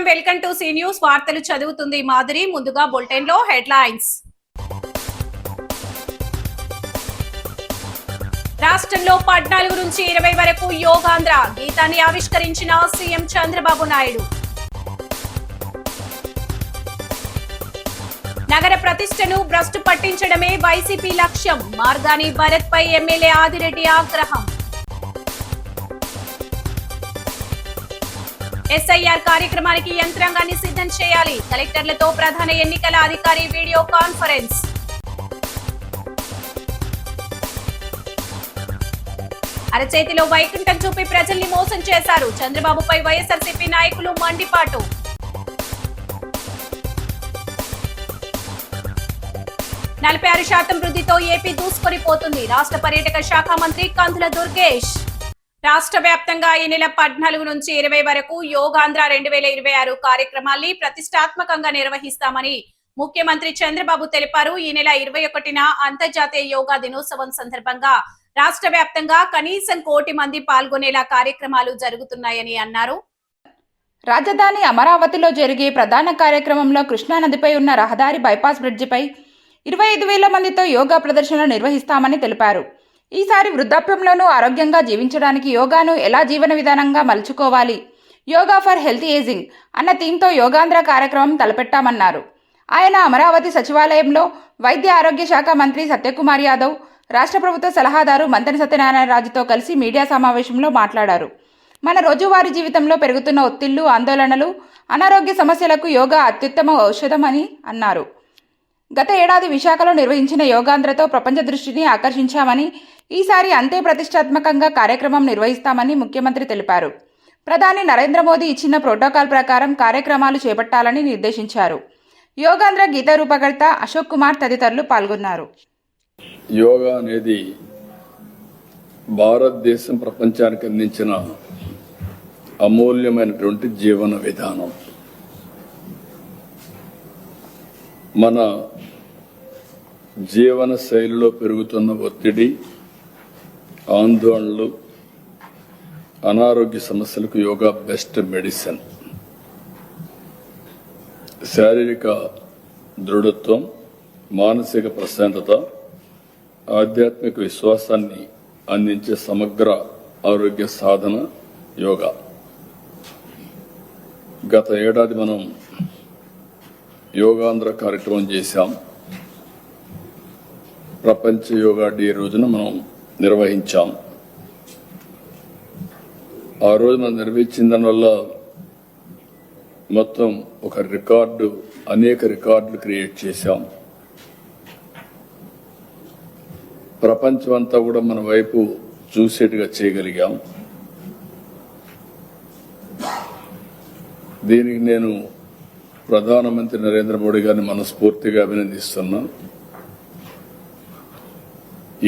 Welcome to C news. వార్తలు చదువుతుంది మాధురి. ముందుగా బులెటిన్ లో హెడ్లైన్స్. రాష్ట్రంలో 14 నుంచి 20 వరకు యోగాంధ్ర గీతాన్ని ఆవిష్కరించిన సీఎం చంద్రబాబు నాయుడు. నగర ప్రతిష్టను భ్రష్టు పట్టించడమే వైసీపీ లక్ష్యం. మార్గాని భరత్ పై ఎమ్మెల్యే ఆదిరెడ్డి ఆగ్రహం. ఎస్ఐఆర్ కార్యక్రమానికి యంత్రాంగాన్ని సిద్ధం చేయాలి. కలెక్టర్లతో ప్రధాన ఎన్నికల అధికారి వీడియో కాన్ఫరెన్స్. అరచేతిలో వైకుంఠం చూపి ప్రజల్ని మోసం చేశారు. చంద్రబాబుపై వైఎస్ఆర్సీపీ నాయకులు మండిపాటు. నలభై 6% వృద్ధితో ఏపీ దూసుకొనిపోతుంది. రాష్ట్ర పర్యాటక శాఖ మంత్రి కందుల దుర్గేష్. రాష్ట్ర వ్యాప్తంగా ఈ నెల 14 నుంచి 20 వరకు యోగాంధ్ర 2026 కార్యక్రమాన్ని ప్రతిష్టాత్మకంగా నిర్వహిస్తామని ముఖ్యమంత్రి చంద్రబాబు తెలిపారు. ఈ నెల 21న అంతర్జాతీయ యోగా దినోత్సవం సందర్భంగా రాష్ట్ర వ్యాప్తంగా కనీసం 1 కోటి మంది పాల్గొనేలా కార్యక్రమాలు జరుగుతున్నాయని అన్నారు. రాజధాని అమరావతిలో జరిగే ప్రధాన కార్యక్రమంలో కృష్ణానదిపై ఉన్న రహదారి బైపాస్ బ్రిడ్జిపై 25,000 మందితో యోగా ప్రదర్శన నిర్వహిస్తామని తెలిపారు. ఈసారి వృద్ధాప్యంలోనూ ఆరోగ్యంగా జీవించడానికి యోగాను ఎలా జీవన విధానంగా మలుచుకోవాలి, యోగా ఫర్ హెల్తీ ఏజింగ్ అన్న థీమ్తో యోగాంధ్ర కార్యక్రమం తలపెట్టామన్నారు. ఆయన అమరావతి సచివాలయంలో వైద్య ఆరోగ్య శాఖ మంత్రి సత్యకుమార్ యాదవ్, రాష్ట్ర ప్రభుత్వ సలహాదారు మంతెన సత్యనారాయణరాజుతో కలిసి మీడియా సమావేశంలో మాట్లాడారు. మన రోజువారీ జీవితంలో పెరుగుతున్న ఒత్తిళ్లు, ఆందోళనలు, అనారోగ్య సమస్యలకు యోగా అత్యుత్తమ ఔషధమని అన్నారు. గత ఏడాది విశాఖలో నిర్వహించిన యోగాంధ్రతో ప్రపంచ దృష్టిని ఆకర్షించామని, ఈసారి అంతే ప్రతిష్టాత్మకంగా కార్యక్రమం నిర్వహిస్తామని ముఖ్యమంత్రి తెలిపారు. ప్రధాని నరేంద్ర మోదీ ఇచ్చిన ప్రోటోకాల్ ప్రకారం కార్యక్రమాలు చేపట్టాలని నిర్దేశించారు. యోగాంధ్ర గీత రూపకర్త అశోక్ కుమార్ తదితరులు పాల్గొన్నారు. యోగా అనేది భారతదేశం ప్రపంచానికి అందించిన అమూల్యమైనటువంటి జీవన విధానం. మన జీవన శైలిలో పెరుగుతున్న ఒత్తిడి, ఆందోళనలు, అనారోగ్య సమస్యలకు యోగా బెస్ట్ మెడిసిన్. శారీరక దృఢత్వం, మానసిక ప్రశాంతత, ఆధ్యాత్మిక విశ్వాసాన్ని అందించే సమగ్ర ఆరోగ్య సాధన యోగా. గత ఏడాది మనం యోగాంధ్ర కార్యక్రమం చేశాం. ప్రపంచ యోగా డే రోజున మనం నిర్వహించాం. ఆ రోజు మనం నిర్వహించిన దానివల్ల మొత్తం ఒక రికార్డు, అనేక రికార్డులు క్రియేట్ చేశాం. ప్రపంచమంతా కూడా మన వైపు చూసేట్టుగా చేయగలిగాం. దీనికి నేను ప్రధానమంత్రి నరేంద్ర మోడీ గారిని మనస్ఫూర్తిగా అభినందిస్తున్నా.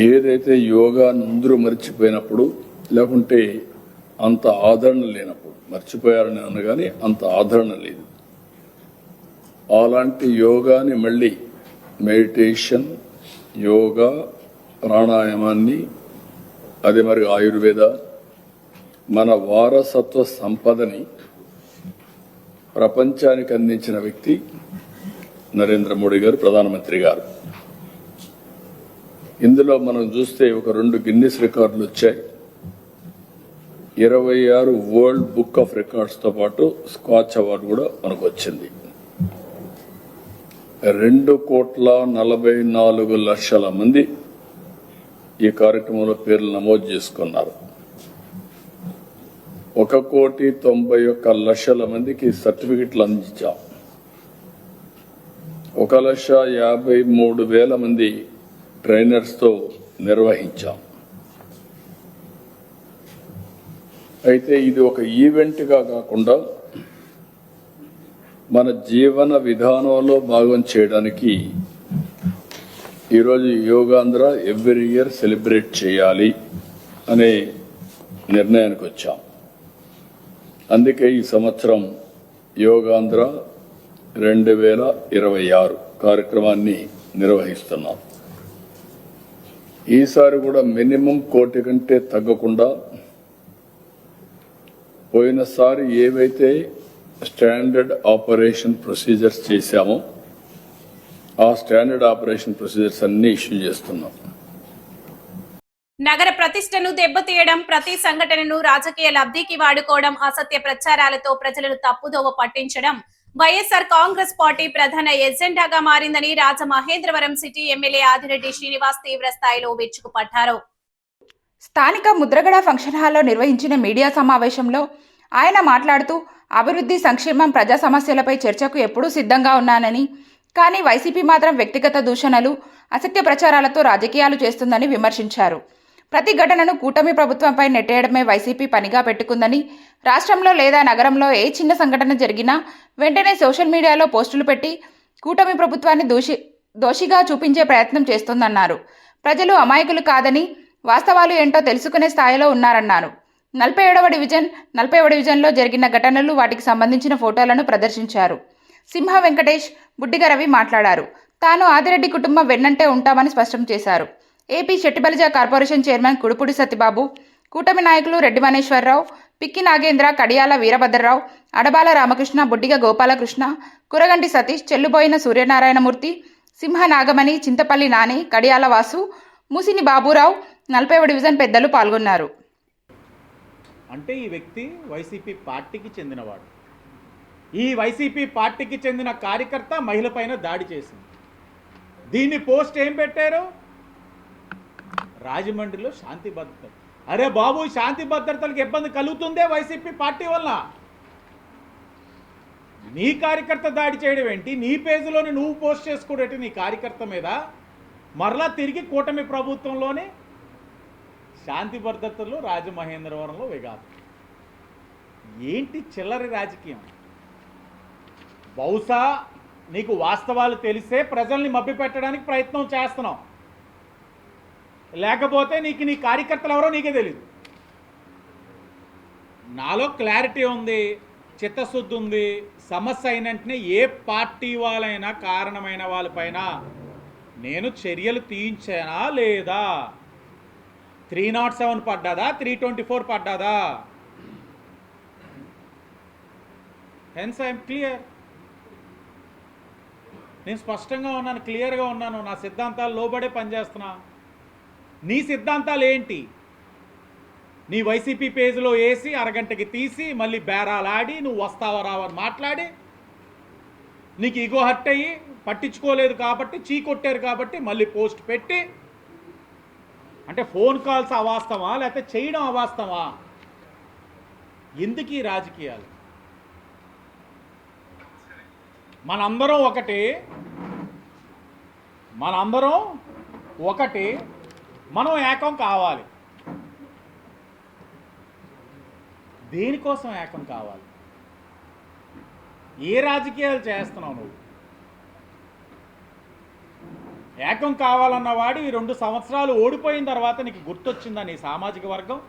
ఏదైతే యోగా అందరూ మర్చిపోయినప్పుడు, లేకుంటే అంత ఆదరణ లేనప్పుడు, మర్చిపోయారని అనగానే అంత ఆదరణ లేదు, అలాంటి యోగాని మళ్ళీ మెడిటేషన్, యోగా, ప్రాణాయామాన్ని, అదే మరి ఆయుర్వేద, మన వారసత్వ సంపదని ప్రపంచానికి అందించిన వ్యక్తి నరేంద్ర మోడీ గారు, ప్రధానమంత్రి గారు. ఇందులో మనం చూస్తే ఒక 2 గిన్నిస్ రికార్డులు వచ్చాయి. 26 వరల్డ్ బుక్ ఆఫ్ రికార్డ్స్ తో పాటు స్కాచ్ అవార్డు కూడా మనకు వచ్చింది. 2,44,00,000 మంది ఈ కార్యక్రమంలో పేర్లు నమోదు చేసుకున్నారు. 1,91,00,000 మందికి సర్టిఫికెట్లు అందించాం. 1,53,000 మంది ట్రైనర్స్ తో నిర్వహించాం. అయితే ఇది ఒక ఈవెంట్ గా కాకుండా మన జీవన విధానంలో భాగం చేయడానికి ఈరోజు యోగాంధ్ర ఎవ్రీ ఇయర్ సెలబ్రేట్ చేయాలి అనే నిర్ణయానికి వచ్చాం. అందుకే ఈ సంవత్సరం యోగాంధ్ర 2026 కార్యక్రమాన్ని నిర్వహిస్తున్నాం. ఈసారి కూడా మినిమం 1 కోటి కంటే తగ్గకుండా, పోయినసారి ఏవైతే స్టాండర్డ్ ఆపరేషన్ ప్రొసీజర్స్ చేశాము. ఆ స్టాండర్డ్ ఆపరేషన్ ప్రొసీజర్స్ అన్ని ఇష్యూ చేస్తున్నాం. నగర ప్రతిష్టను దెబ్బతీయడం, ప్రతి సంఘటనను రాజకీయ లబ్ధికి వాడుకోవడం, అసత్య ప్రచారాలతో ప్రజలను తప్పుదోవ పట్టించడం వైఎస్ఆర్ కాంగ్రెస్ పార్టీ ప్రధాన ఎజెండాగా మారిందని రాజమహేంద్రవరం సిటీ ఎమ్మెల్యే ఆదిరెడ్డి శ్రీనివాస్ తీవ్ర స్థాయిలో విరుచుకుపడ్డారు. స్థానిక ముద్రగడ ఫంక్షన్ హాల్లో నిర్వహించిన మీడియా సమావేశంలో ఆయన మాట్లాడుతూ అభివృద్ధి, సంక్షేమం, ప్రజా సమస్యలపై చర్చకు ఎప్పుడూ సిద్ధంగా ఉన్నానని, కానీ వైసీపీ మాత్రం వ్యక్తిగత దూషణలు, అసత్య ప్రచారాలతో రాజకీయాలు చేస్తుందని విమర్శించారు. ప్రతి ఘటనను కూటమి ప్రభుత్వంపై నెట్టేయడమే వైసీపీ పనిగా పెట్టుకుందని, రాష్ట్రంలో లేదా నగరంలో ఏ చిన్న సంఘటన జరిగినా వెంటనే సోషల్ మీడియాలో పోస్టులు పెట్టి కూటమి ప్రభుత్వాన్ని దోషిగా చూపించే ప్రయత్నం చేస్తోందన్నారు. ప్రజలు అమాయకులు కాదని, వాస్తవాలు ఏంటో తెలుసుకునే స్థాయిలో ఉన్నారన్నారు. 47వ డివిజన్లో జరిగిన ఘటనలు, వాటికి సంబంధించిన ఫోటోలను ప్రదర్శించారు. సింహ వెంకటేష్, బుడ్డిగ రవి మాట్లాడారు. తాను ఆదిరెడ్డి కుటుంబం వెన్నంటే ఉంటామని స్పష్టం చేశారు. AP Chettibalija corporation chairman Kudupudi Satyababu, కూటమి నాయకులు రెడ్డి మనేశ్వరరావు, పిక్కి నాగేంద్ర, కడియాల వీరభద్రరావు, అడబాల రామకృష్ణ, బుడ్డిగ గోపాలకృష్ణ, కురగంటి సతీష్, చెల్లుబోయిన సూర్యనారాయణమూర్తి, సింహ నాగమణి, చింతపల్లి నాని, కడియాల వాసు, మూసిని బాబురావు, 40వ డివిజన్ పెద్దలు పాల్గొన్నారు. అంటే ఈ వ్యక్తి వైసీపీ పార్టీకి చెందినవాడు. ఈ వైసీపీ పార్టీకి చెందిన కార్యకర్త మహిళ పైన దాడి చేసింది. దీన్ని పోస్ట్ ఏం పెట్టారు? రాజమండ్రిలో శాంతి భద్రత. అరే బాబు, శాంతి భద్రతలకు ఇబ్బంది కలుగుతుందే వైసీపీ పార్టీ వల్ల. నీ కార్యకర్త దాడి చేయడం ఏంటి? నీ పేజీలోని నువ్వు పోస్ట్ చేసుకోవడం నీ కార్యకర్త మీద. మరలా తిరిగి కూటమి ప్రభుత్వంలోని శాంతి భద్రతలు రాజమహేంద్రవరంలో విఘాతం. ఏంటి చిల్లరి రాజకీయం? బహుశా నీకు వాస్తవాలు తెలిసే ప్రజల్ని మభ్యపెట్టడానికి ప్రయత్నం చేస్తున్నావు, లేకపోతే నీకు నీ కార్యకర్తలు ఎవరో నీకే తెలియదు. నాలో క్లారిటీ ఉంది, చిత్తశుద్ధి ఉంది. సమస్య అయినంటనే ఏ పార్టీ వాళ్ళైనా కారణమైన వాళ్ళపైన నేను చర్యలు తీయించానా లేదా? 307 పడ్డాదా, 324 పడ్డాదా? Hence I'm clear. నేను స్పష్టంగా ఉన్నాను, క్లియర్గా ఉన్నాను. నా సిద్ధాంతాలు లోబడే పనిచేస్తున్నా. నీ సిద్ధాంతాలు ఏంటి? నీ వైసీపీ పేజీలో వేసి అరగంటకి తీసి మళ్ళీ బేరాలు ఆడి నువ్వు వస్తావా రావని మాట్లాడి నీకు ఈగో హర్ట్ అయ్యి పట్టించుకోలేదు కాబట్టి, చీకొట్టారు కాబట్టి మళ్ళీ పోస్ట్ పెట్టి, అంటే ఫోన్ కాల్స్ అవాస్తవా లేకపోతే చేయడం అవాస్తవా? ఎందుకు ఈ రాజకీయాలు? మనందరం ఒకటి, మనం ఏకం కావాలి. దేనికోసం ఏకం కావాలి? ఏ రాజకీయాలు చేస్తున్నావు నువ్వు? ఏకం కావాలన్నవాడు ఈ 2 సంవత్సరాలు ఓడిపోయిన తర్వాత నీకు గుర్తొచ్చిందా నీ సామాజిక వర్గం?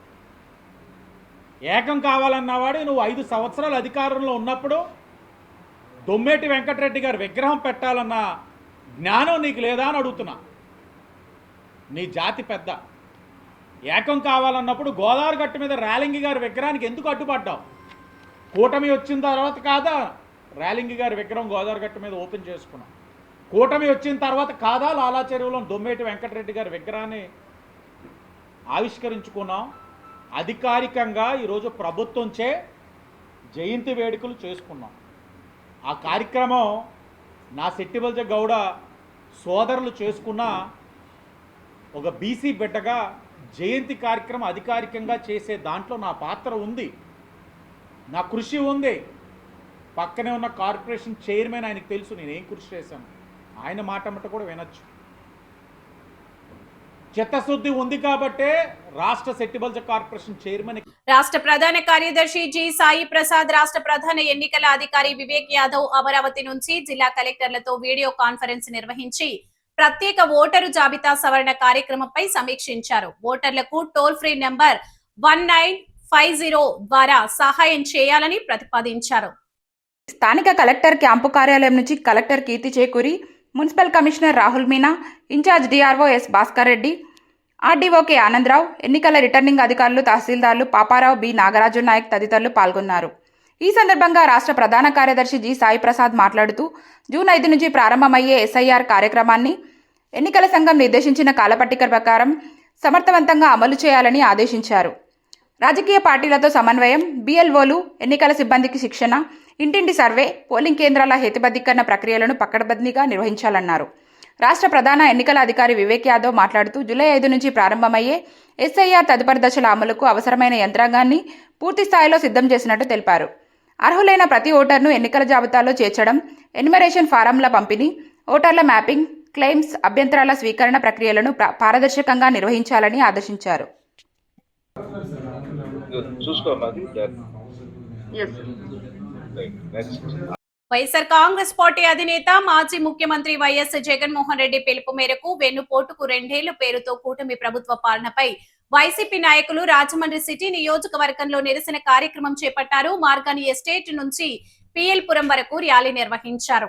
ఏకం కావాలన్నవాడు నువ్వు 5 సంవత్సరాలు అధికారంలో ఉన్నప్పుడు దొమ్మేటి వెంకటరెడ్డి గారి విగ్రహం పెట్టాలన్న జ్ఞానం నీకు లేదా అని అడుగుతున్నా. నీ జాతి పెద్ద. ఏకం కావాలన్నప్పుడు గోదావరి గట్టు మీద రేలంగి గారి విగ్రహానికి ఎందుకు అడ్డుపడ్డావు? కూటమి వచ్చిన తర్వాత కాదా రేలంగి గారి విగ్రహం గోదావరి గట్టు మీద ఓపెన్ చేసుకున్నాం? కూటమి వచ్చిన తర్వాత కాదా లాలా చెరువులో దొమ్మేటి వెంకటరెడ్డి గారి విగ్రహాన్ని ఆవిష్కరించుకున్నాం? అధికారికంగా ఈరోజు ప్రభుత్వంచే జయంతి వేడుకలు చేసుకున్నాం. ఆ కార్యక్రమం నా శెట్టిబలిజ గౌడ సోదరులు చేసుకున్న ఒక బీసీ బిడ్డగా జయంతి కార్యక్రమం అధికారికంగా చేసే దాంట్లో నా పాత్ర ఉంది, నా కృషి ఉంది. పక్కనే ఉన్న కార్పొరేషన్ చైర్మన్, ఆయనకు తెలుసు నేనేం కృషి చేశాను. ఆయన మాట కూడా వినొచ్చు. చిత్తశుద్ధి ఉంది కాబట్టే రాష్ట్ర శెట్టిబలిజ కార్పొరేషన్ చైర్మన్. రాష్ట్ర ప్రధాన కార్యదర్శి జి సాయి ప్రసాద్, రాష్ట్ర ప్రధాన ఎన్నికల అధికారి వివేక్ యాదవ్ అమరావతి నుంచి జిల్లా కలెక్టర్లతో వీడియో కాన్ఫరెన్స్ నిర్వహించి ప్రత్యేక ఓటరు జాబితా సవరణ కార్యక్రమంపై సమీక్షించారు. ఓటర్లకు టోల్ ఫ్రీ నంబర్ 1950 ద్వారా సహాయం చేయాలని ప్రతిపాదించారు. స్థానిక కలెక్టర్ క్యాంపు కార్యాలయం నుంచి collector Keerthi Chekuri, municipal commissioner Rahul Meena, incharge DRO S Bhaskar Reddy, RDO K Anandarao, ఎన్నికల రిటర్నింగ్ అధికారులు, తహసీల్దార్లు పాపారావు, బి నాగరాజు నాయక్ తదితరులు పాల్గొన్నారు. ఈ సందర్భంగా రాష్ట్ర ప్రధాన కార్యదర్శి జి సాయి ప్రసాద్ మాట్లాడుతూ జూన్ 5 నుంచి ప్రారంభమయ్యే ఎస్ఐఆర్ కార్యక్రమాన్ని ఎన్నికల సంఘం నిర్దేశించిన కాలపట్టిక ప్రకారం సమర్థవంతంగా అమలు చేయాలని ఆదేశించారు. రాజకీయ పార్టీలతో సమన్వయం, బిఎల్ఓలు, ఎన్నికల సిబ్బందికి శిక్షణ, ఇంటింటి సర్వే, పోలింగ్ కేంద్రాల హేతుబద్ధీకరణ ప్రక్రియలను పకడ్బందీగా నిర్వహించాలన్నారు. రాష్ట్ర ప్రధాన ఎన్నికల అధికారి వివేక్ యాదవ్ మాట్లాడుతూ జూలై 5 నుంచి ప్రారంభమయ్యే ఎస్ఐఆర్ తదుపరి దశల అమలుకు అవసరమైన యంత్రాంగాన్ని పూర్తి స్థాయిలో సిద్ధం చేసినట్టు తెలిపారు. అర్హులైన ప్రతి ఓటర్ను ఎన్నికల జాబితాలో చేర్చడం, ఎన్యుమరేషన్ ఫారంల పంపిణీ, ఓటర్ల మ్యాపింగ్, క్లెయిమ్స్, అభ్యంతరాల స్వీకరణ ప్రక్రియలను పారదర్శకంగా నిర్వహించాలని ఆదేశించారు. వైఎస్ఆర్ కాంగ్రెస్ పార్టీ అధినేత మాజీ ముఖ్యమంత్రి వైఎస్ జగన్మోహన్ రెడ్డి పిలుపు మేరకు వెన్నుపోటుకు 2 ఏళ్ల పేరుతో కూటమి ప్రభుత్వ పాలనపై వైసీపీ నాయకులు రాజమండ్రి సిటీ నియోజకవర్గంలో నిరసన కార్యక్రమం చేపట్టారు. మార్గాని ఎస్టేట్ నుంచి పిఎల్పురం వరకు ర్యాలీ నిర్వహించారు.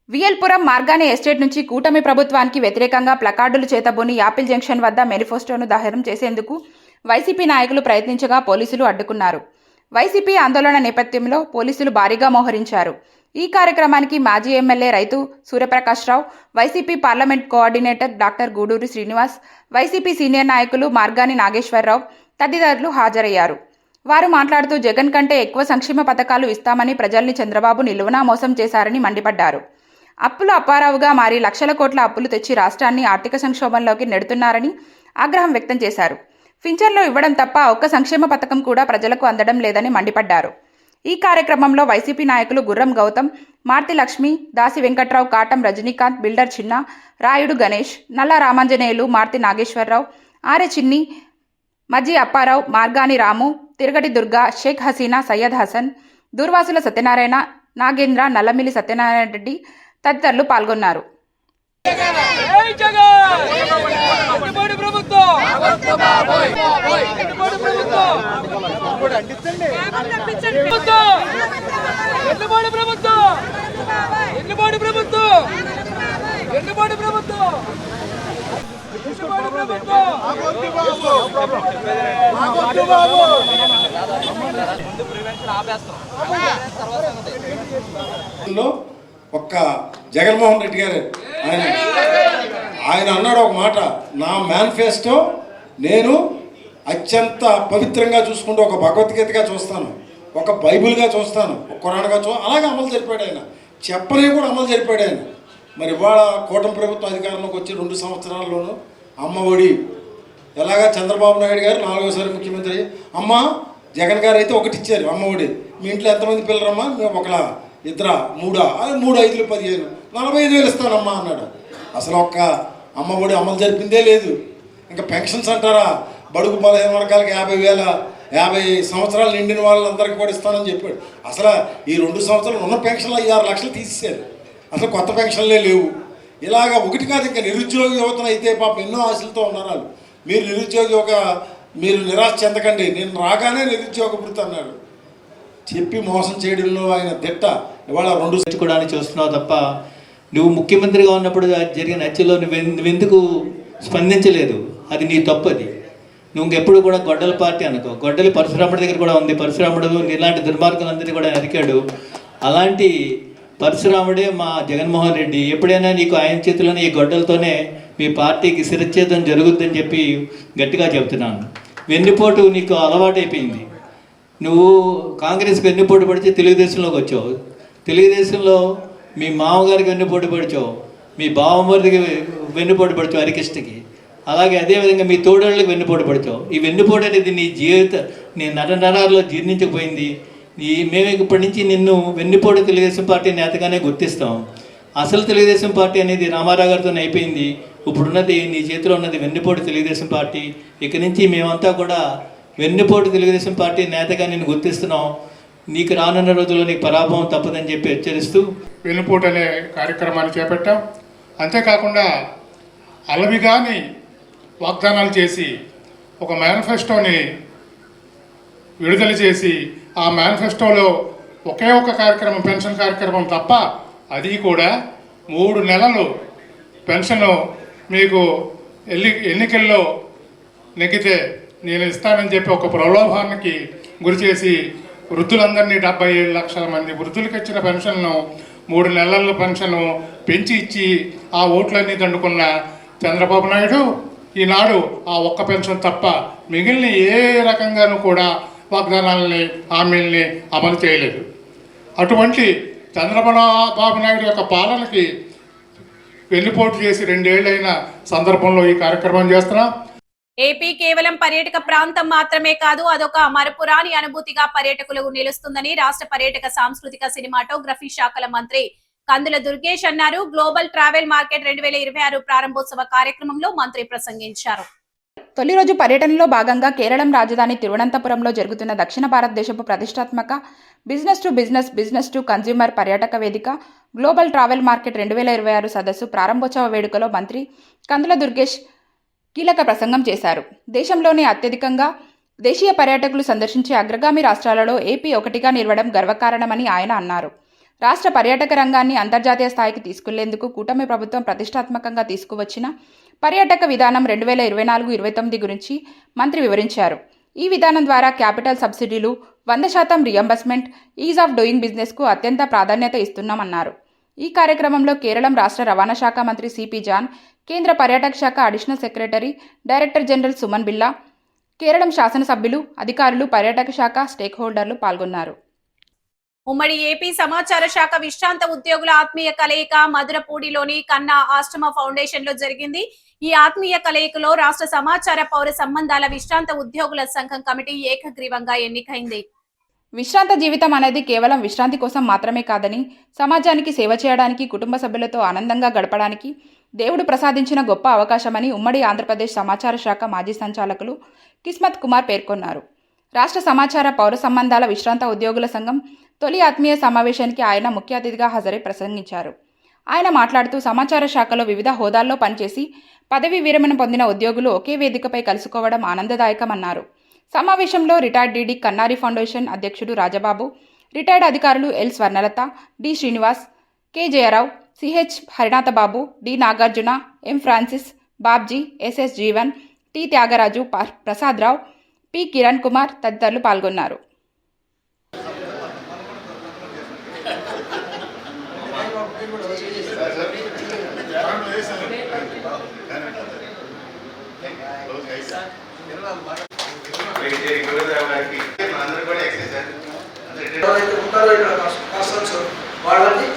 విఎల్పురం మార్గాని ఎస్టేట్ నుంచి కూటమి ప్రభుత్వానికి వ్యతిరేకంగా ప్లకార్డులు చేతబూని యాపిల్ జంక్షన్ వద్ద మేనిఫెస్టోను దహనం చేసేందుకు వైసీపీ నాయకులు ప్రయత్నించగా పోలీసులు అడ్డుకున్నారు. వైసీపీ ఆందోళన నేపథ్యంలో పోలీసులు భారీగా మోహరించారు. ఈ కార్యక్రమానికి మాజీ MLA Raithu Suryaprakash Rao, YCP parliament coordinator doctor Guduri Srinivas, YCP senior నాయకులు మార్గాని నాగేశ్వరరావు తదితరులు హాజరయ్యారు. వారు మాట్లాడుతూ జగన్ కంటే ఎక్కువ సంక్షేమ పథకాలు ఇస్తామని ప్రజల్ని చంద్రబాబు నిలువునా మోసం చేశారని మండిపడ్డారు. అప్పులు అప్పారావుగా మారి లక్షల కోట్ల అప్పులు తెచ్చి రాష్ట్రాన్ని ఆర్థిక సంక్షోభంలోకి నెడుతున్నారని ఆగ్రహం వ్యక్తం చేశారు. పింఛన్లు ఇవ్వడం తప్ప ఒక్క సంక్షేమ పథకం కూడా ప్రజలకు అందడం లేదని మండిపడ్డారు. ఈ కార్యక్రమంలో వైసీపీ నాయకులు గుర్రం గౌతమ్, మార్తి లక్ష్మి, దాసి వెంకట్రావు, కాటం రజనీకాంత్, బిల్డర్ చిన్న, రాయుడు గణేష్, నల్ల రామాంజనేయులు, మార్తి నాగేశ్వరరావు, ఆరె చిన్ని, మజ్జి అప్పారావు, మార్గాని రాము, తిరగటి దుర్గా, షేక్ హసీనా, సయ్యద్ హసన్, దూర్వాసుల సత్యనారాయణ, నాగేంద్ర, నల్లమిల్లి సత్యనారాయణ రెడ్డి తదితరులు పాల్గొన్నారు. ఒక్క జగన్మోహన్ రెడ్డి గారు ఆయన అన్నాడు ఒక మాట, నా మేనిఫెస్టో నేను అత్యంత పవిత్రంగా చూసుకుంటూ ఒక భగవద్గీతగా చూస్తాను, ఒక బైబిల్గా చూస్తాను, ఒక ఖురాన్గా అలాగే అమలు జరిపాడు ఆయన. చెప్పనే కూడా అమలు జరిపాడు ఆయన. మరి ఇవాళ కూటమి ప్రభుత్వం అధికారంలోకి వచ్చి 2 సంవత్సరాల్లోనూ అమ్మ ఒడి ఎలాగా చంద్రబాబు నాయుడు గారు 4వసారి ముఖ్యమంత్రి, అమ్మ జగన్ గారు అయితే 1 ఇచ్చారు అమ్మ ఒడి. మీ ఇంట్లో ఎంతమంది పిల్లరమ్మా? మేము 1, 2, 3, 3, 5, 15, 45,000 ఇస్తానమ్మా అన్నాడు. అసలు ఒక్క అమ్మ ఒడి అమలు జరిపిందే లేదు. ఇంకా పెన్షన్స్ అంటారా, బడుగు బలహీన వర్గాలకు 50,000, 50 సంవత్సరాలు నిండిన వాళ్ళందరికీ కూడా ఇస్తానని చెప్పాడు. అసలు ఈ 2 సంవత్సరాలు ఉన్న పెన్షన్లు 6 లక్షలు తీసేశారు. అసలు కొత్త పెన్షన్లే లేవు. ఇలాగా ఒకటి కాదు, ఇంకా నిరుద్యోగ యువతను అయితే పాపం ఎన్నో ఆశలతో ఉన్నారు వాళ్ళు. మీరు నిరాశ చెందకండి, నేను రాగానే నిరుద్యోగ వృత్తి అన్నాడు. చెప్పి మోసం చేయడంలో ఆయన దిట్ట. ఇవాళ 2 తెచ్చుకోవడానికి చూస్తున్నావు తప్ప నువ్వు ముఖ్యమంత్రిగా ఉన్నప్పుడు జరిగిన హత్యలో నువ్వెందుకు స్పందించలేదు? అది నీ తప్పు. అది నువ్వు ఎప్పుడు కూడా గొడ్డల పార్టీ అనుకో. గొడ్డలి పరశురాముడి దగ్గర కూడా ఉంది. పరశురాముడు ఇలాంటి దుర్మార్గులందరినీ కూడా నరికాడు. అలాంటి పరశురాముడే మా జగన్మోహన్ రెడ్డి. ఎప్పుడైనా నీకు ఆయన చేతిలోనే ఈ గొడ్డలతోనే మీ పార్టీకి శిరచ్ఛేదం జరుగుద్దని చెప్పి గట్టిగా చెప్తున్నాను. వెన్నుపోటు నీకు అలవాటైపోయింది. నువ్వు కాంగ్రెస్కి వెన్నుపోటు పడిచి తెలుగుదేశంలోకి వచ్చావు. తెలుగుదేశంలో మీ మామగారికి వెన్నుపోటు పడిచావు, మీ బావమరిదికి వెన్నుపోటు పడిచావు హరికృష్ణకి. అలాగే అదేవిధంగా మీ తోడళ్ళకి వెన్నుపోటు పడిచావు. ఈ వెన్నుపోటు అనేది నీ నరాల్లో జీర్ణించకపోయింది. మేము ఇప్పటి నుంచి నిన్ను వెన్నుపోటు తెలుగుదేశం పార్టీ నేతగానే గుర్తిస్తాం. అసలు తెలుగుదేశం పార్టీ అనేది రామారావు గారితో అయిపోయింది. ఇప్పుడున్నది నీ చేతిలో ఉన్నది వెన్నుపోటు తెలుగుదేశం పార్టీ. ఇక నుంచి మేమంతా కూడా వెన్నుపోటు తెలుగుదేశం పార్టీ నేతగా నేను గుర్తిస్తున్నాం. నీకు రానున్న రోజుల్లో నీకు పరాభవం తప్పదని చెప్పి హెచ్చరిస్తూ వెన్నుపోటు అనే కార్యక్రమాన్ని చేపట్టాం. అంతేకాకుండా అలవిగాని వాగ్దానాలు చేసి ఒక మేనిఫెస్టోని విడుదల చేసి ఆ మేనిఫెస్టోలో ఒకే ఒక కార్యక్రమం, పెన్షన్ కార్యక్రమం తప్ప, అది కూడా 3 నెలలు పెన్షను మీకు ఎన్నికల్లో నెగ్గితే నేను ఇస్తానని చెప్పి ఒక ప్రలోభానికి గురి చేసి వృద్ధులందరినీ 77 లక్షల మంది వృద్ధులకు ఇచ్చిన పెన్షన్ను 3 నెలల పెన్షన్ పెంచి ఇచ్చి ఆ ఓట్లన్నీ దండుకున్న చంద్రబాబు నాయుడు ఈనాడు ఆ ఒక్క పెన్షన్ తప్ప మిగిలిన ఏ రకంగానూ కూడా వాగ్దానాలని హామీల్ని అమలు చేయలేదు. అటువంటి చంద్రబాబు నాయుడు యొక్క పాలనకి వెన్నుపోటు చేసి 2 ఏళ్ళైన సందర్భంలో ఈ కార్యక్రమం చేస్తున్నాం. ఏపీ కేవలం పర్యాటక ప్రాంతం మాత్రమే కాదు, అదొక మరపురాని అనుభూతిగా పర్యాటకులకు నిలుస్తుందని రాష్ట్ర పర్యాటక సాంస్కృతిక సినిమాటోగ్రఫీ శాఖల మంత్రి కందుల దుర్గేష్ అన్నారు. గ్లోబల్ ట్రావెల్ మార్కెట్ 2026 ప్రారంభోత్సవ కార్యక్రమంలో మంత్రి ప్రసంగించారు. తొలి రోజు పర్యటనలో భాగంగా కేరళం రాజధాని తిరువనంతపురంలో జరుగుతున్న దక్షిణ భారతదేశపు ప్రతిష్టాత్మక business to business, business to consumer పర్యాటక వేదిక గ్లోబల్ ట్రావెల్ మార్కెట్ 2026 సదస్సు ప్రారంభోత్సవ వేడుకలో మంత్రి కందుల దుర్గేష్ కీలక ప్రసంగం చేశారు. దేశంలోనే అత్యధికంగా దేశీయ పర్యాటకులు సందర్శించే అగ్రగామి రాష్ట్రాలలో ఏపీ ఒకటిగా నిలవడం గర్వకారణమని ఆయన అన్నారు. రాష్ట్ర పర్యాటక రంగాన్ని అంతర్జాతీయ స్థాయికి తీసుకెళ్లేందుకు కూటమి ప్రభుత్వం ప్రతిష్టాత్మకంగా తీసుకువచ్చిన పర్యాటక విధానం 2024-29 గురించి మంత్రి వివరించారు. ఈ విధానం ద్వారా క్యాపిటల్ సబ్సిడీలు, 100% రియంబర్స్మెంట్, ఈజ్ ఆఫ్ డూయింగ్ బిజినెస్కు అత్యంత ప్రాధాన్యత ఇస్తున్నామన్నారు. ఈ కార్యక్రమంలో కేరళం రాష్ట్ర రవాణా శాఖ మంత్రి సిపి జాన్, కేంద్ర పర్యాటక శాఖ additional secretary, director general Suman బిల్లా, కేరళం శాసనసభ్యులు, అధికారులు, పర్యాటక శాఖ స్టేక్ హోల్డర్లు పాల్గొన్నారు. ఉమ్మడి ఏపీ సమాచార శాఖ విశ్రాంత ఉద్యోగుల ఆత్మీయ కలయిక మధురపూడిలోని కన్నా ఆశ్రమ ఫౌండేషన్ లో జరిగింది. ఈ ఆత్మీయ కలయికలో రాష్ట్ర సమాచార పౌర సంబంధాల విశ్రాంత ఉద్యోగుల సంఘం కమిటీ ఏకగ్రీవంగా ఎన్నికైంది. విశ్రాంత జీవితం అనేది కేవలం విశ్రాంతి కోసం మాత్రమే కాదని, సమాజానికి సేవ చేయడానికి, కుటుంబ సభ్యులతో ఆనందంగా గడపడానికి దేవుడు ప్రసాదించిన గొప్ప అవకాశమని ఉమ్మడి ఆంధ్రప్రదేశ్ సమాచార శాఖ మాజీ సంచాలకులు కిస్మత్ కుమార్ పేర్కొన్నారు. రాష్ట్ర సమాచార పౌర సంబంధాల విశ్రాంత ఉద్యోగుల సంఘం తొలి ఆత్మీయ సమావేశానికి ఆయన ముఖ్య అతిథిగా హాజరై ప్రసంగించారు. ఆయన మాట్లాడుతూ సమాచార శాఖలో వివిధ హోదాల్లో పనిచేసి పదవీ విరమణ పొందిన ఉద్యోగులు ఒకే వేదికపై కలుసుకోవడం ఆనందదాయకమన్నారు. సమావేశంలో రిటైర్డ్ డీడీ కన్నారి ఫౌండేషన్ అధ్యక్షుడు రాజబాబు, రిటైర్డ్ అధికారులు L Swarnalatha, D Srinivas, K Jayarao, CH Harinathababu, D Nagarjuna, M Francis, Babji, SS Jeevan, T Thyagaraju, Prasadarao, P Kiran Kumar తదితరులు పాల్గొన్నారు. ఎవరైతే ఉంటారో ఇక్కడ పర్సన్స్ వాళ్ళని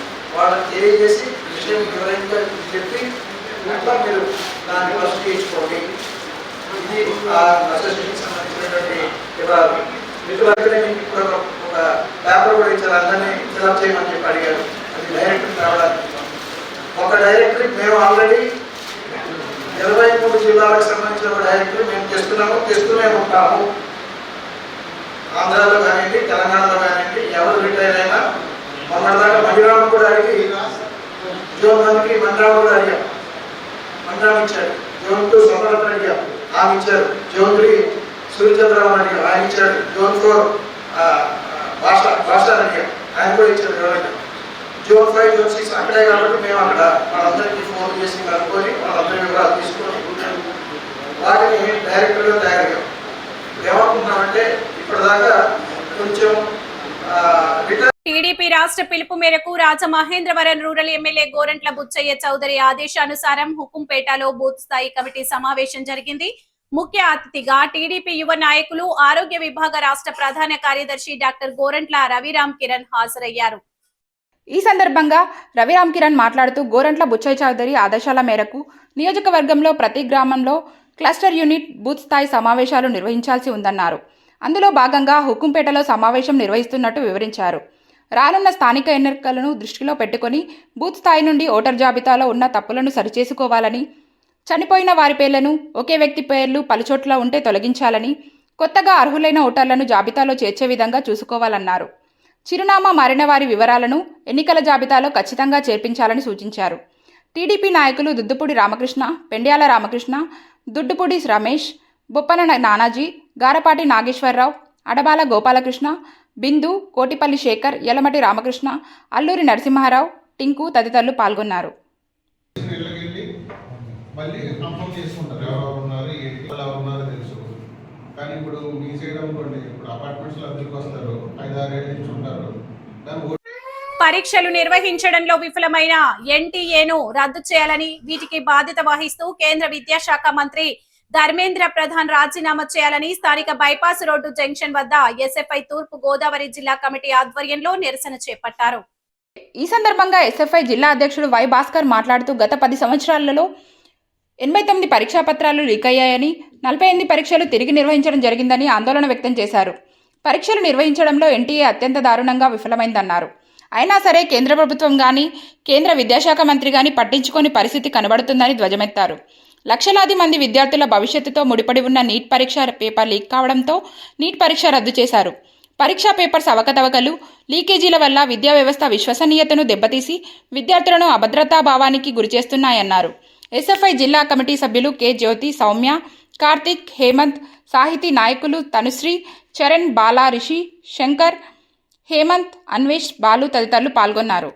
తెలియజేసి విషయం వివరంగా చెప్పి ఇంట్లో మీరు దాన్ని ఫస్ట్ చేయించుకోండి. ఇది ఆ అసోసియేషన్కి సంబంధించినటువంటి వివరాలు. మిత్రులందరినీ మీకు కూడా ఒక పేపర్ కూడా ఇచ్చారు, అందరినీ ఫిల్అప్ చేయమని చెప్పి అడిగారు. అది డైరెక్టర్ రావడానికి ఒక డైరెక్టరీ మేము ఆల్రెడీ 23 జిల్లాలకు సంబంధించిన ఒక డైరెక్టరీ మేము తెస్తూనే ఉంటాము. ఆంధ్రాలో కానివ్వండి, తెలంగాణలో కానివ్వండి, ఎవరు రిటైర్ అయినా మొన్నటిదాకా మండిరావు కూడా అడిగి జోన్ 1కి మండిరావు కూడా అడిగాం, మండిరావు ఇచ్చాడు. జోన్ 2 సొంత అడిగాం, ఆమె ఇచ్చారు. జోన్ 3 సూర్యచంద్రరావు అడిగాం, ఆయన ఇచ్చాడు. జోన్ 4 భాష అడిగాం, ఆయన కూడా ఇచ్చాడు వివరంగా. జోన్ 5, జోన్ 6 అక్కడే కాబట్టి మేము అక్కడ వాళ్ళందరికీ ఫోన్ చేసి కనుక్కొని వాళ్ళందరి వివరాలు తీసుకొని వాటిని డైరెక్టర్గా తయారుగా ఏమనుకుంటున్నామంటే ఇప్పటిదాకా కొంచెం టీడీపీ రాష్ట్ర పిలుపు మేరకు రాజమహేంద్రవరం రూరల్ ఎమ్మెల్యే గోరంట్ల బుచ్చయ్య చౌదరి ఆదేశానుసారం హుకుంపేటలో బూత్ స్థాయి కమిటీ సమావేశం జరిగింది. ముఖ్య అతిథిగా టీడీపీ యువ నాయకులు, ఆరోగ్య విభాగ రాష్ట్ర ప్రధాన కార్యదర్శి డాక్టర్ గోరంట్ల రవిరామ్ కిరణ్ హాజరయ్యారు. ఈ సందర్భంగా రవిరామ్ కిరణ్ మాట్లాడుతూ గోరంట్ల బుచ్చయ్య చౌదరి ఆదేశాల మేరకు నియోజకవర్గంలో ప్రతి గ్రామంలో క్లస్టర్ యూనిట్ బూత్ స్థాయి సమావేశాలు నిర్వహించాల్సి ఉందన్నారు. అందులో భాగంగా హుకుంపేటలో సమావేశం నిర్వహిస్తున్నట్టు వివరించారు. రానున్న స్థానిక ఎన్నికలను దృష్టిలో పెట్టుకుని బూత్ స్థాయి నుండి ఓటర్ జాబితాలో ఉన్న తప్పులను సరిచేసుకోవాలని, చనిపోయిన వారి పేర్లను, ఒకే వ్యక్తి పేర్లు పలుచోట్ల ఉంటే తొలగించాలని, కొత్తగా అర్హులైన ఓటర్లను జాబితాలో చేర్చే విధంగా చూసుకోవాలన్నారు. చిరునామా మారిన వారి వివరాలను ఎన్నికల జాబితాలో ఖచ్చితంగా చేర్పించాలని సూచించారు. టీడీపీ నాయకులు దుద్దుపూడి రామకృష్ణ, పెండ్యాల రామకృష్ణ, దుడ్డుపూడి రమేష్, బొప్పన నానాజీ, గారపాటి నాగేశ్వరరావు, అడబాల గోపాలకృష్ణ, బిందు, కోటిపల్లి శేఖర్, యలమటి రామకృష్ణ, అల్లూరి నరసింహారావు, టింకు తదితరులు పాల్గొన్నారు. కానీ ఇప్పుడు మీ సైడ్ అనుకోండి, ఇప్పుడు అపార్ట్మెంట్స్లో అద్దెకి వస్తారు, 5-6 ఏళ్ళ నుంచి ఉంటారు. దాని పరీక్షలు నిర్వహించడంలో విఫలమైన ఎన్టీఏను రద్దు చేయాలని, వీటికి బాధ్యత వహిస్తూ కేంద్ర విద్యాశాఖ మంత్రి ధర్మేంద్ర ప్రధాన్ రాజీనామా చేయాలని స్థానిక బైపాస్ రోడ్డు జంక్షన్ వద్ద ఎస్ఎఫ్ఐ తూర్పు గోదావరి జిల్లా కమిటీ ఆధ్వర్యంలో నిరసన చేపట్టారు. ఈ సందర్భంగా ఎస్ఎఫ్ఐ జిల్లా అధ్యక్షుడు వై భాస్కర్ మాట్లాడుతూ గత 10 సంవత్సరాలలో 89 పరీక్షా పత్రాలు లీక్ అయ్యాయని, 48 పరీక్షలు తిరిగి నిర్వహించడం జరిగిందని ఆందోళన వ్యక్తం చేశారు. పరీక్షలు నిర్వహించడంలో ఎన్టీఏ అత్యంత దారుణంగా విఫలమైందన్నారు. అయినా సరే కేంద్ర ప్రభుత్వం కానీ, కేంద్ర విద్యాశాఖ మంత్రి కానీ పట్టించుకొని పరిస్థితి కనబడుతుందని ధ్వజమెత్తారు. లక్షలాది మంది విద్యార్థుల భవిష్యత్తుతో ముడిపడి ఉన్న నీట్ పరీక్ష పేపర్ లీక్ కావడంతో నీట్ పరీక్ష రద్దు చేశారు. పరీక్షా పేపర్స్ అవకతవకలు, లీకేజీల వల్ల విద్యా వ్యవస్థ విశ్వసనీయతను దెబ్బతీసి విద్యార్థులను అభద్రతా భావానికి గురిచేస్తున్నాయన్నారు. ఎస్ఎఫ్ఐ జిల్లా కమిటీ సభ్యులు కె జ్యోతి, సౌమ్య, కార్తిక్, హేమంత్, సాహితీ నాయకులు తనుశ్రీ, చరణ్, బాలా, రిషి, శంకర్, హేమంత్, అన్వేష్, బాలు తదితరులు పాల్గొన్నారు.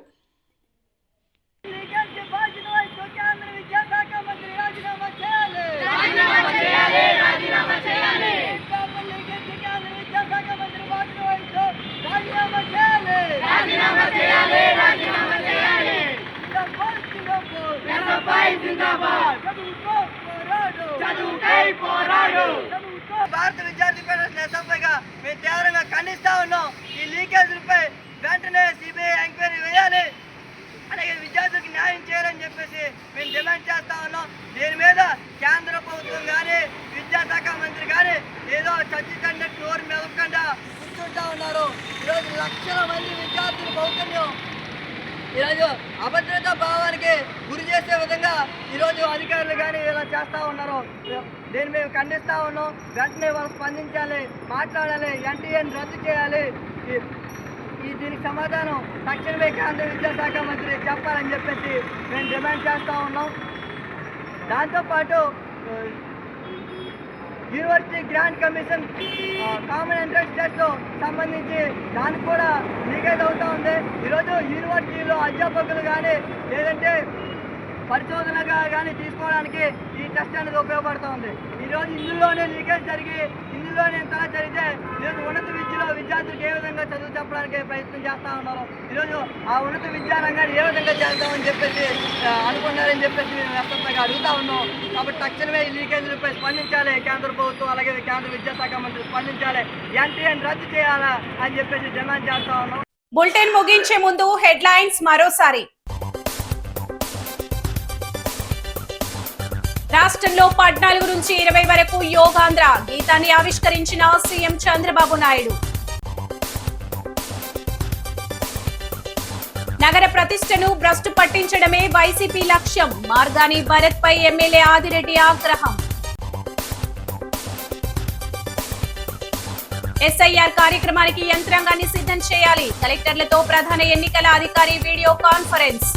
భారత విద్యార్థి ఫెడరేషన్ ఎస్ఎఫ్ఐగా మేము తీవ్రంగా ఖండిస్తా ఉన్నాం. ఈ లీకేజీలపై వెంటనే సిబిఐ ఎంక్వైరీ వేయాలి, అలాగే విద్యార్థులకు న్యాయం చేయాలని చెప్పేసి మేము డిమాండ్ చేస్తా ఉన్నాం. దీని మీద కేంద్ర ప్రభుత్వం కానీ, విద్యాశాఖ మంత్రి కానీ ఏదో చచ్చితండ్రి నోరు మెదకుండా కూర్చుంటా ఉన్నారు. ఈరోజు లక్షల మంది విద్యార్థుల భవితవ్యం ఈరోజు అభద్రతా భావానికి గురి చేసే విధంగా ఈరోజు అధికారులు కానీ ఇలా చేస్తూ ఉన్నారు. దీన్ని మేము ఖండిస్తూ ఉన్నాం. వెంటనే వాళ్ళు స్పందించాలి, మాట్లాడాలి, ఎన్టీఏని రద్దు చేయాలి. దీనికి సమాధానం తక్షణమే కేంద్ర విద్యాశాఖ మంత్రి చెప్పాలని చెప్పేసి మేము డిమాండ్ చేస్తూ ఉన్నాం. దాంతోపాటు university grant commission common entrance test సంబంధించి దానికి కూడా లీకేజ్ అవుతూ ఉంది. ఈరోజు యూనివర్సిటీలో అధ్యాపకులు కానీ లేదంటే పరిశోధనగా కానీ తీసుకోవడానికి ఈ టెస్ట్ అనేది ఉపయోగపడుతూ ఉంది. ఈరోజు ఇందులోనే లీకేజ్ జరిగి ఇందులోనే ఇంతలా జరిగితే ఈరోజు ఉన్నత విద్యలో విద్యార్థులకు ఏ విధంగా చదువు చెప్పడానికి ప్రయత్నం చేస్తూ ఉన్నారు. ఈరోజు ఆ ఉన్నత విద్యారంగాన్ని ఏ విధంగా చేద్దామని చెప్పేసి అనుకున్నారని చెప్పేసి మేము వ్యక్తంగా అడుగుతా ఉన్నాం. కాబట్టి తక్షణమే ఈ లీకేజీలపై స్పందించాలి కేంద్ర ప్రభుత్వం, అలాగే కేంద్ర విద్యాశాఖ మంత్రి స్పందించాలి, ఎన్టీఏని రద్దు చేయాలా అని చెప్పేసి డిమాండ్ చేస్తా ఉన్నాం. బులెటిన్ ముగించే ముందు హెడ్లైన్స్ మరోసారి. రాష్ట్రంలో 14 నుంచి 20 వరకు యోగాంధ్ర గీతాన్ని ఆవిష్కరించిన సీఎం చంద్రబాబు నాయుడు. నగర ప్రతిష్టను భ్రష్టు పట్టించడమే వైసీపీ లక్ష్యం, మార్గాని భరత్ పై ఎమ్మెల్యే ఆదిరెడ్డి ఆగ్రహం. ఎస్ఐఆర్ కార్యక్రమానికి యంత్రాంగాన్ని సిద్ధం చేయాలి, కలెక్టర్లతో ప్రధాన ఎన్నికల అధికారి వీడియో కాన్ఫరెన్స్.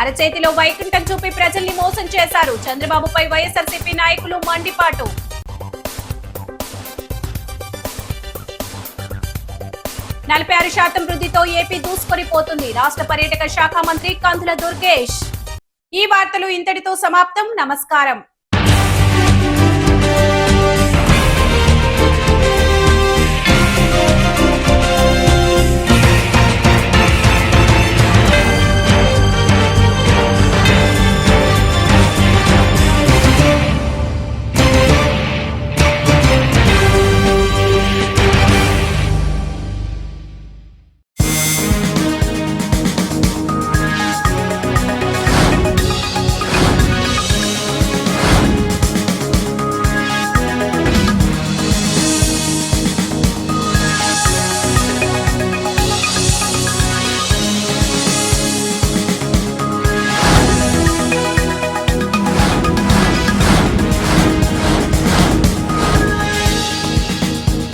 అరచేతిలో వైకుంఠం చూపి ప్రజల్ని మోసం చేశారు, చంద్రబాబుపై వైఎస్ఆర్సీపీ నాయకులు మండిపాటు. 46% వృద్ధితో ఏపీ దూసుకొనిపోతుంది, రాష్ట్ర పర్యాటక శాఖ మంత్రి కందుల దుర్గేష్. ఈ వార్తలు ఇంతటితో సమాప్తం. నమస్కారం.